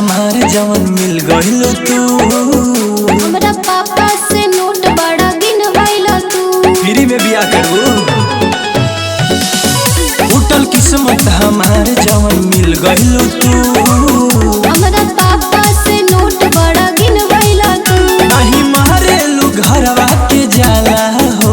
हमार जवन मिल गइल तू। हमरा पापा से नोट बड़ा गिन भइला तू। फ्री में बिया करू उठल किस्मत हमार जवन मिल गइल तू। हमरा पापा से नोट बड़ा गिन भइला तू। नहीं मारेलू घरवा के जाला हो।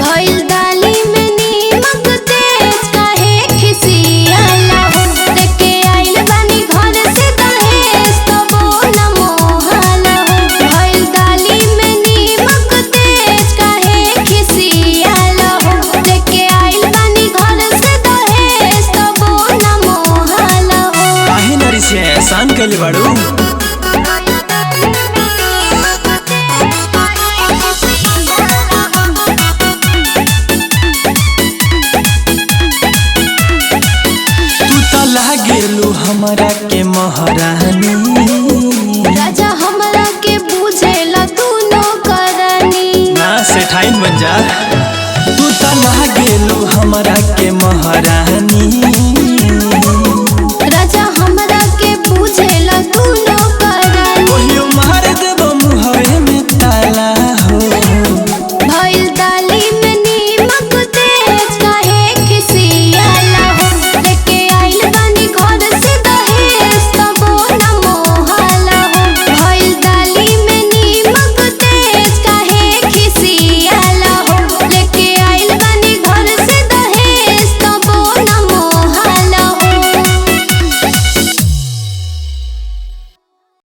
भइल दाली में नीमक तेज काहे खिसियाला हो। लेके आइल बानी घर से दहेज तबो न मोहाला हो। भइल दाली में नीमक तेज काहे खिसियाला हो। लेके आइल बानी घर से दहेज तबो न मोहाला हो। काहे नरी से एहसान कइले बाड़ू। लागेलू हमरा के महारानी। राजा हमरा के बुझेला तू नौकरानी। ना सेठाइन बन जा तू त लागेलू हमरा के महारानी।